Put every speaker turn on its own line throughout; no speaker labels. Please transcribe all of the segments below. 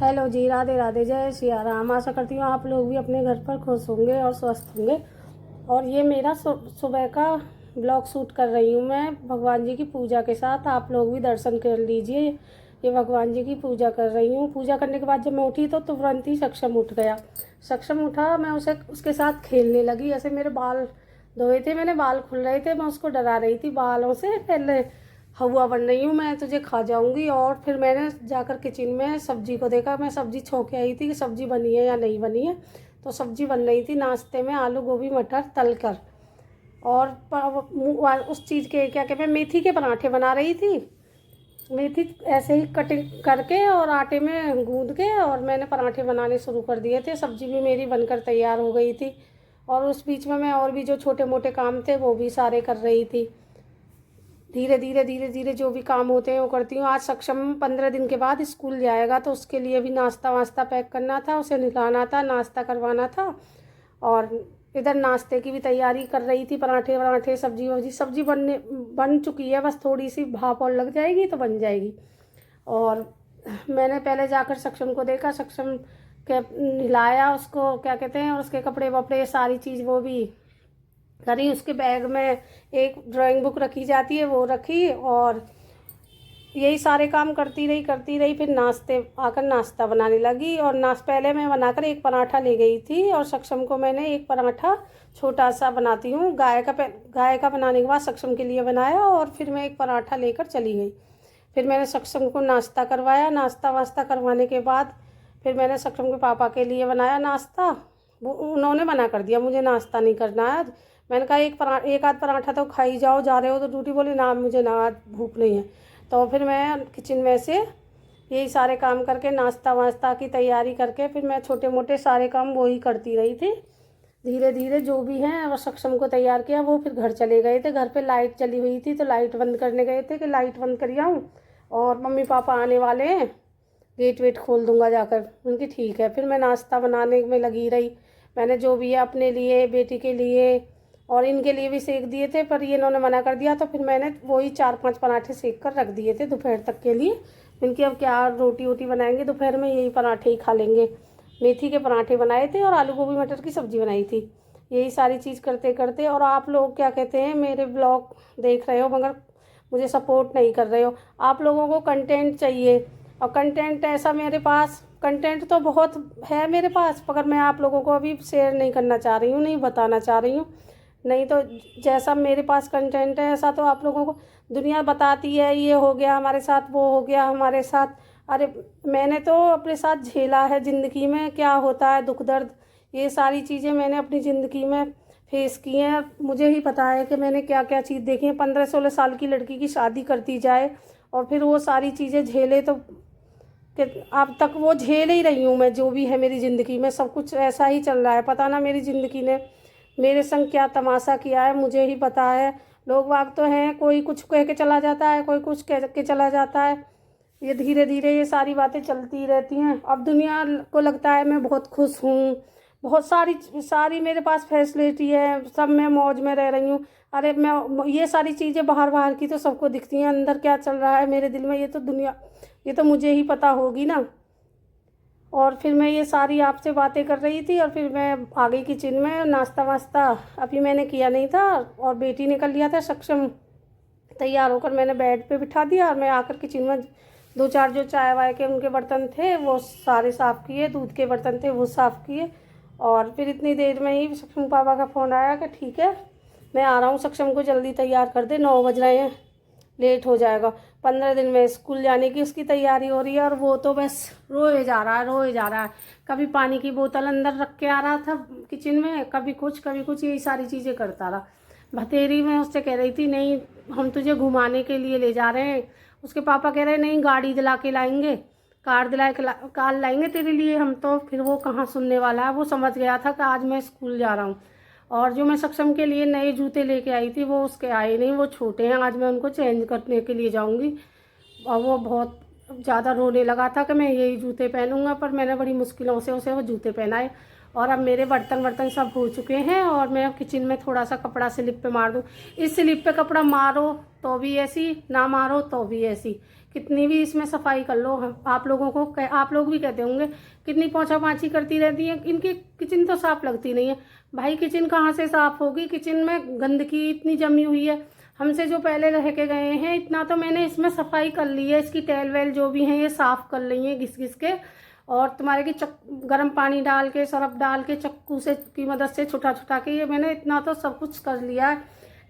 Hello जी, राधे राधे, जय सिया राम। आशा करती हूँ आप लोग भी अपने घर पर खुश होंगे और स्वस्थ होंगे। और ये मेरा सुबह का ब्लॉग शूट कर रही हूँ मैं भगवान जी की पूजा के साथ। आप लोग भी दर्शन कर लीजिए। ये भगवान जी की पूजा कर रही हूँ। पूजा करने के बाद जब मैं उठी तो तुरंत ही सक्षम उठ गया। सक्षम उठा, मैं उसके साथ खेलने लगी। ऐसे मेरे बाल धोए थे, मैंने बाल खुल रहे थे, मैं उसको डरा रही थी बालों से। पहले हवा बन रही हूँ, मैं तुझे खा जाऊंगी। और फिर मैंने जाकर किचन में सब्जी को देखा। मैं सब्जी छौंक के आई थी कि सब्जी बनी है या नहीं बनी है। तो सब्जी बन रही थी नाश्ते में, आलू गोभी मटर तल कर। और उस चीज़ के क्या कहते हैं, मेथी के पराठे बना रही थी। मेथी ऐसे ही कटिंग करके और आटे में गूंद के और मैंने पराठे बनाने शुरू कर दिए थे। सब्जी भी मेरी बनकर तैयार हो गई थी। और उस बीच में मैं और भी जो छोटे मोटे काम थे वो भी सारे कर रही थी। धीरे धीरे धीरे धीरे जो भी काम होते हैं वो करती हूँ। आज सक्षम 15 दिन के बाद स्कूल जाएगा तो उसके लिए भी नाश्ता वास्ता पैक करना था, उसे नहलाना था, नाश्ता करवाना था। और इधर नाश्ते की भी तैयारी कर रही थी। पराठे वराठे सब्जी वब्जी, सब्जी बन चुकी है, बस थोड़ी सी भाप और लग जाएगी तो बन जाएगी। और मैंने पहले जाकर सक्षम को देखा, सक्षम के नहलाया उसको, क्या कहते हैं, और उसके कपड़े वपड़े सारी चीज़ वो भी करी। उसके बैग में एक ड्राइंग बुक रखी जाती है वो रखी। और यही सारे काम करती रही। फिर नाश्ता बनाने लगी। और पहले मैं बनाकर एक पराठा ले गई थी और सक्षम को मैंने एक पराठा छोटा सा बनाती हूँ गाय का बनाने के बाद सक्षम के लिए बनाया। और फिर मैं एक पराठा लेकर चली गई। फिर मैंने सक्षम को नाश्ता करवाया। नाश्ता वास्ता करवाने के बाद फिर मैंने सक्षम के पापा के लिए बनाया नाश्ता। वो उन्होंने मना कर दिया, मुझे नाश्ता नहीं करना है। मैंने कहा एक आध पराठा तो खाई जाओ, जा रहे हो तो ड्यूटी। बोली ना, मुझे ना, आज भूख नहीं है। तो फिर मैं किचन में से यही सारे काम करके नाश्ता वास्ता की तैयारी करके फिर मैं छोटे मोटे सारे काम वही करती रही थी। धीरे धीरे जो भी हैं और सक्षम को तैयार किया। वो फिर घर चले गए थे। घर पे लाइट चली हुई थी तो लाइट बंद करने गए थे कि लाइट बंद कर आऊँ और मम्मी पापा आने वाले हैं, गेट वेट खोल दूंगा जाकर। उनकी ठीक है। फिर मैं नाश्ता बनाने में लगी रही। मैंने जो भी है अपने लिए, बेटी के लिए और इनके लिए भी सेक दिए थे, पर ये इन्होंने मना कर दिया। तो फिर मैंने वही 4-5 पराठे सेक कर रख दिए थे दोपहर तक के लिए। इनकी अब क्या रोटी वोटी बनाएंगे, दोपहर में यही पराठे ही खा लेंगे। मेथी के पराठे बनाए थे और आलू गोभी मटर की सब्ज़ी बनाई थी। यही सारी चीज़ करते करते। और आप लोग क्या कहते हैं, मेरे ब्लॉग देख रहे हो मगर मुझे सपोर्ट नहीं कर रहे हो। आप लोगों को कंटेंट चाहिए और कंटेंट ऐसा मेरे पास, कंटेंट तो बहुत है मेरे पास, मगर मैं आप लोगों को अभी शेयर नहीं करना चाह रही हूँ, नहीं बताना चाह रही हूँ। नहीं तो जैसा मेरे पास कंटेंट है ऐसा तो आप लोगों को दुनिया बताती है, ये हो गया हमारे साथ, वो हो गया हमारे साथ। अरे मैंने तो अपने साथ झेला है ज़िंदगी में, क्या होता है दुख दर्द, ये सारी चीज़ें मैंने अपनी ज़िंदगी में फेस की हैं। मुझे ही पता है कि मैंने क्या क्या चीज़ देखी है। 15-16 साल की लड़की की शादी करती जाए और फिर वो सारी चीज़ें झेले, तो कि अब तक वो झेल ही रही हूँ मैं। जो भी है मेरी ज़िंदगी में सब कुछ ऐसा ही चल रहा है। पता ना मेरी ज़िंदगी ने मेरे संग क्या तमाशा किया है, मुझे ही पता है। लोग वाग तो हैं, कोई कुछ कह के चला जाता है, कोई कुछ कह के चला जाता है। ये धीरे धीरे ये सारी बातें चलती रहती हैं। अब दुनिया को लगता है मैं बहुत खुश हूँ, बहुत सारी सारी मेरे पास फैसिलिटी है, सब मैं मौज में रह रही हूँ। अरे मैं ये सारी चीज़ें बाहर बाहर की तो सबको दिखती हैं, अंदर क्या चल रहा है मेरे दिल में ये तो मुझे ही पता होगी ना। और फिर मैं ये सारी आपसे बातें कर रही थी और फिर मैं आ गई किचन में। नाश्ता वास्ता अभी मैंने किया नहीं था और बेटी ने कर लिया था। सक्षम तैयार होकर मैंने बेड पे बिठा दिया और मैं आकर किचन में 2-4 जो चाय वाय के उनके बर्तन थे वो सारे साफ़ किए, दूध के बर्तन थे वो साफ़ किए। और फिर इतनी देर में ही सक्षम पापा का फ़ोन आया कि ठीक है मैं आ रहा हूँ, सक्षम को जल्दी तैयार कर दे, 9 बज रहे हैं, लेट हो जाएगा। 15 दिन में स्कूल जाने की उसकी तैयारी हो रही है। और वो तो बस रोए जा रहा है, रोए जा रहा है। कभी पानी की बोतल अंदर रख के आ रहा था किचन में, कभी कुछ यही सारी चीज़ें करता रहा। भतेरी में उससे कह रही थी नहीं हम तुझे घुमाने के लिए ले जा रहे हैं। उसके पापा कह रहे नहीं गाड़ी दिला के लाएंगे, कार लाएंगे तेरे लिए हम। तो फिर वो कहाँ सुनने वाला है। वो समझ गया था कि आज मैं स्कूल जा रहा हूँ। और जो मैं सक्षम के लिए नए जूते लेके आई थी वो उसके आए नहीं, वो छोटे हैं। आज मैं उनको चेंज करने के लिए जाऊंगी। और वो बहुत ज़्यादा रोने लगा था कि मैं यही जूते पहनूंगा, पर मैंने बड़ी मुश्किलों से उसे वो जूते पहनाए। और अब मेरे बर्तन सब हो चुके हैं और मैं किचन में थोड़ा सा कपड़ा स्लिप पे मार दूँ। इस स्लिप पे कपड़ा मारो तो भी ऐसी, ना मारो तो भी ऐसी, कितनी भी इसमें सफाई कर लो, हम आप लोगों को आप लोग भी कहते होंगे कितनी पोंछा पाछी करती रहती है, इनकी किचन तो साफ लगती नहीं है। भाई किचन कहाँ से साफ होगी, किचन में गंदगी इतनी जमी हुई है। हमसे जो पहले रह के गए हैं इतना तो मैंने इसमें सफाई कर ली है, इसकी टेल वेल जो भी है ये साफ कर ली है घिस घिस के, और तुम्हारे की गर्म पानी डाल के सरफ डाल के चक्कू से की मदद से छुटा छुटा के ये मैंने इतना तो सब कुछ कर लिया है।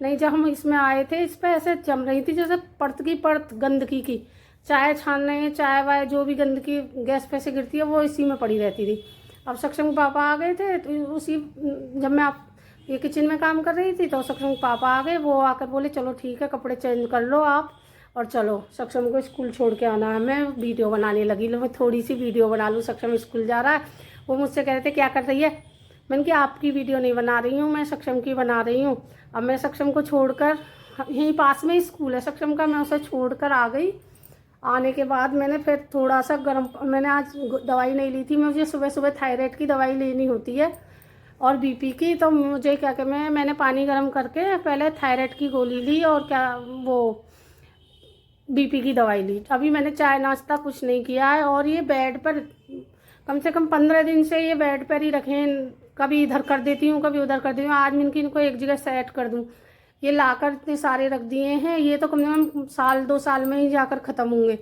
नहीं जब हम इसमें आए थे इस पर ऐसे जम रही थी जैसे परत की परत गंदगी की, चाय छानने चाय वाय जो भी गंदगी गैस पे से गिरती है वो इसी में पड़ी रहती थी। अब सक्षम के पापा आ गए थे तो उसी जब मैं आप ये किचन में काम कर रही थी तो सक्षम के पापा आ गए, वो आकर बोले चलो ठीक है कपड़े चेंज कर लो आप और चलो सक्षम को स्कूल छोड़ के आना है। मैं वीडियो बनाने लगी, लो मैं थोड़ी सी वीडियो बना लूँ, सक्षम स्कूल जा रहा है। वो मुझसे कह रहे थे क्या कर रही है, मैंने कहा आपकी वीडियो नहीं बना रही हूँ, मैं सक्षम की बना रही हूँ। अब मैं सक्षम को छोड़कर, यहीं पास में ही स्कूल है सक्षम का, मैं उसे छोड़कर आ गई। आने के बाद मैंने फिर थोड़ा सा गर्म, मैंने आज दवाई नहीं ली थी, मुझे सुबह सुबह थायराइड की दवाई लेनी होती है और बीपी की, तो मुझे क्या कि मैंने पानी गर्म करके पहले थायराइड की गोली ली और क्या वो बीपी की दवाई ली। अभी मैंने चाय नाश्ता कुछ नहीं किया है और ये बेड पर कम से कम 15 दिन से ये बेड पर ही रखें, कभी इधर कर देती हूँ कभी उधर कर देती हूँ। आज मैं इनको एक जगह सेट कर दूँ, ये लाकर इतने सारे रख दिए हैं, ये तो कम से कम साल 2 साल में ही जाकर ख़त्म होंगे।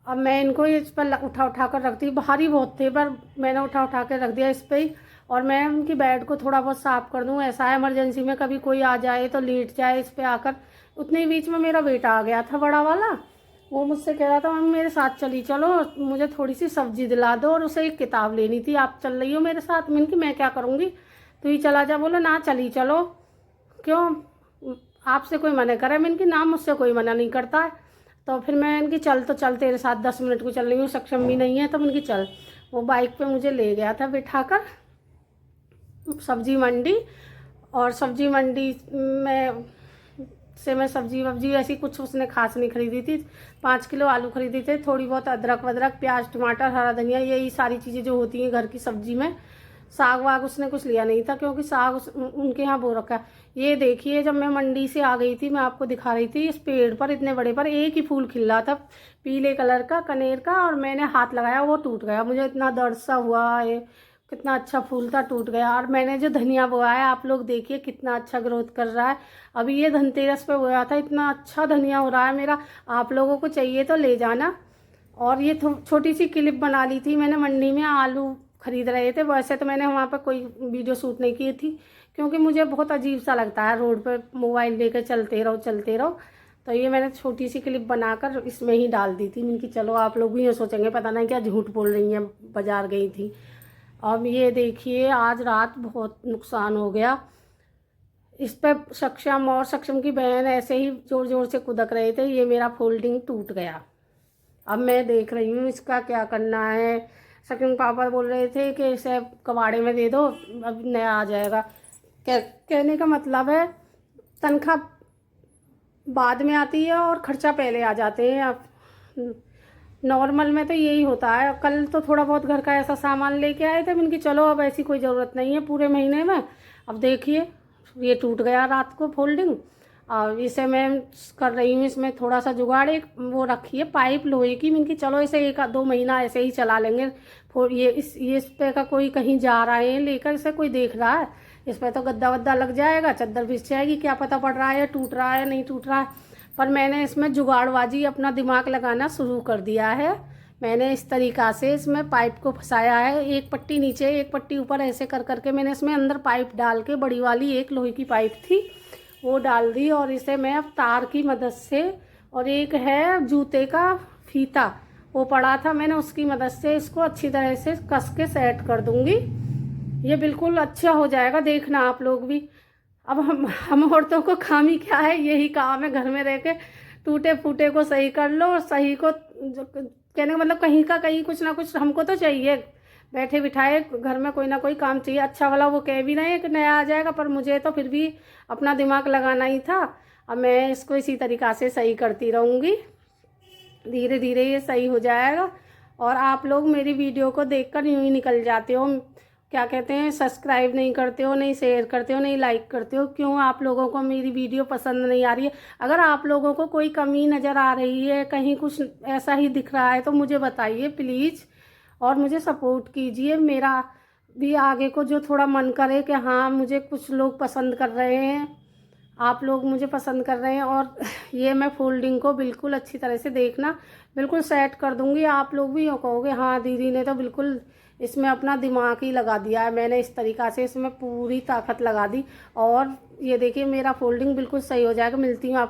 अब मैं इनको इस पर उठा उठा कर रखती, भारी बहुत थे पर मैंने उठा उठा कर रख दिया इस पर ही। और मैं उनकी बेड को थोड़ा बहुत साफ़ कर दूँ, ऐसा है इमरजेंसी में कभी कोई आ जाए तो लेट जाए इस पर आकर। उतने बीच में मेरा बेटा आ गया था बड़ा वाला, वो मुझसे कह रहा था मम्मी मेरे साथ चली चलो, मुझे थोड़ी सी सब्जी दिला दो और उसे एक किताब लेनी थी, आप चल रही हो मेरे साथ। मैंने कि मैं क्या करूँगी, तू ही चला जा। बोला ना चली चलो, क्यों आपसे कोई मना करे, मैंने कि ना मुझसे कोई मना नहीं करता है। तो फिर मैं इनकी चल तो चल तेरे साथ 10 मिनट को चल रही हूँ, सक्षम भी नहीं है तो मैंने कि चल। वो बाइक पे मुझे ले गया था बिठाकर सब्जी मंडी, और सब्जी मंडी में से मैं सब्जी वब्जी ऐसी कुछ उसने खास नहीं खरीदी थी। 5 किलो आलू खरीदे थे, थोड़ी बहुत अदरक वदरक प्याज टमाटर हरा धनिया यही सारी चीज़ें जो होती हैं घर की सब्जी में। साग वाग उसने कुछ लिया नहीं था क्योंकि साग उनके यहाँ बो रखा है। ये देखिए जब मैं मंडी से आ गई थी मैं आपको दिखा रही थी, इस पेड़ पर इतने बड़े पर एक ही फूल खिल रहा था पीले कलर का कनेर का, और मैंने हाथ लगाया वो टूट गया। मुझे इतना दर्द सा हुआ है, कितना अच्छा फूल था टूट गया। और मैंने जो धनिया बोया है आप लोग देखिए कितना अच्छा ग्रोथ कर रहा है। अभी ये धनतेरस पे बोया था, इतना अच्छा धनिया हो रहा है मेरा, आप लोगों को चाहिए तो ले जाना। और ये छोटी सी क्लिप बना ली थी मैंने, मंडी में आलू खरीद रहे थे, वैसे तो मैंने वहाँ पर कोई वीडियो शूट नहीं की थी क्योंकि मुझे बहुत अजीब सा लगता है रोड पर मोबाइल लेकर चलते रहो। तो ये मैंने छोटी सी क्लिप बनाकर इसमें ही डाल दी थी। इनकी चलो आप लोग भी ये सोचेंगे पता नहीं क्या झूठ बोल रही हैं, बाजार गई थी। अब ये देखिए आज रात बहुत नुकसान हो गया इस पर, सक्षम और सक्षम की बहन ऐसे ही जोर जोर से कुदक रहे थे, ये मेरा फोल्डिंग टूट गया। अब मैं देख रही हूँ इसका क्या करना है। सक्षम पापा बोल रहे थे कि इसे कबाड़े में दे दो अब नया आ जाएगा। कहने का मतलब है तनख्वाह बाद में आती है और खर्चा पहले आ जाते हैं। अब नॉर्मल में तो यही होता है। कल तो थोड़ा बहुत घर का ऐसा सामान लेके आए थे, मैंने चलो अब ऐसी कोई ज़रूरत नहीं है पूरे महीने में। अब देखिए ये टूट गया रात को फोल्डिंग। और इसे मैं कर रही हूँ, इसमें थोड़ा सा जुगाड़ एक वो रखी है पाइप लोहे की, मैंने चलो इसे 1-2 महीना ऐसे ही चला लेंगे। ये इस पे का कोई कहीं जा रहा है लेकर, इसे कोई देख रहा है, इस पर तो गद्दा वद्दा लग जाएगा, चद्दर बिछ जाएगी, क्या पता पड़ रहा है टूट रहा है नहीं टूट रहा है। पर मैंने इसमें जुगाड़बाजी अपना दिमाग लगाना शुरू कर दिया है। मैंने इस तरीक़ा से इसमें पाइप को फंसाया है, एक पट्टी नीचे एक पट्टी ऊपर ऐसे कर करके मैंने इसमें अंदर पाइप डाल के, बड़ी वाली एक लोहे की पाइप थी वो डाल दी, और इसे मैं अब तार की मदद से, और एक है जूते का फीता वो पड़ा था, मैंने उसकी मदद से इसको अच्छी तरह से कस के सेट कर दूंगी। ये बिल्कुल अच्छा हो जाएगा, देखना आप लोग भी। अब हम औरतों को काम ही क्या है, यही काम है घर में रह के टूटे फूटे को सही कर लो, और सही को कहने का मतलब कहीं का कहीं कुछ ना कुछ हमको तो चाहिए, बैठे बिठाए घर में कोई ना कोई काम चाहिए। अच्छा वाला वो कह भी नहीं है कि नया आ जाएगा, पर मुझे तो फिर भी अपना दिमाग लगाना ही था। अब मैं इसको इसी तरीक़ा से सही करती रहूँगी, धीरे धीरे ये सही हो जाएगा। और आप लोग मेरी वीडियो को देखकर यूँ ही निकल जाते हो, क्या कहते हैं, सब्सक्राइब नहीं करते हो, नहीं शेयर करते हो, नहीं लाइक करते हो। क्यों आप लोगों को मेरी वीडियो पसंद नहीं आ रही है? अगर आप लोगों को कोई कमी नज़र आ रही है, कहीं कुछ ऐसा ही दिख रहा है, तो मुझे बताइए प्लीज़, और मुझे सपोर्ट कीजिए। मेरा भी आगे को जो थोड़ा मन करे कि हाँ, मुझे कुछ लोग पसंद कर रहे हैं, आप लोग मुझे पसंद कर रहे हैं। और ये मैं फोल्डिंग को बिल्कुल अच्छी तरह से देखना, बिल्कुल सेट कर दूंगी। आप लोग भी यूँ कहोगे हाँ दीदी ने तो बिल्कुल इसमें अपना दिमाग ही लगा दिया है, मैंने इस तरीक़ा से इसमें पूरी ताकत लगा दी। और ये देखिए मेरा फोल्डिंग बिल्कुल सही हो जाएगा। मिलती हूँ आप